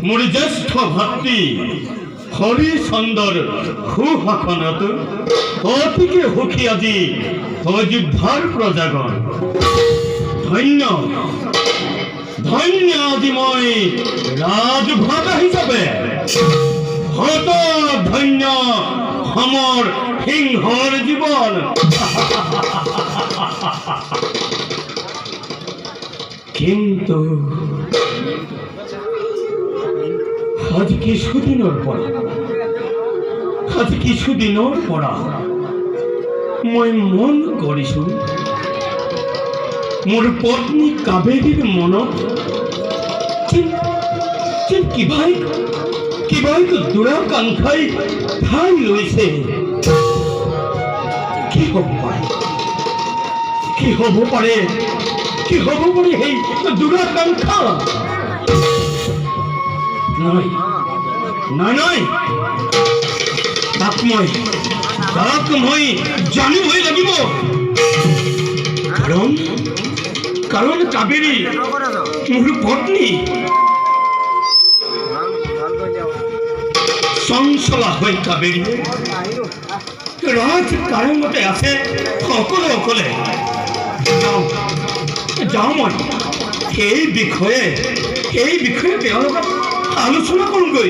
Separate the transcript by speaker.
Speaker 1: मोर ज्येष्ठ भातृ हरिसंदर हुहाखनत अतिके सुखी আজি अयोध्यार प्रजागण धन्य धन्य আজি मैं राजभ्राता हिसाबे हत धन्य हमर हिंहर जीवन किन्तु आज কিছুদিনৰ পৰা মই মন কৰিছো মোৰ পত্নী কাবেৰীৰ মনত কিবা দুৰাকাংক্ষাই ঠাই লৈছে। কি হ'ব পাৰে সেই দুৰাকাংক্ষা? নাই তাক মই জানিবই লাগিব, কাৰণ কাবেৰী মোৰ পত্নী চঞ্চলা হৈ কাবেৰী ৰাজ কাৰেঙতে আছে অকলে যাওঁ মই এই বিষয়ে তেওঁৰ লগত আলোচনা কৰোঁগৈ।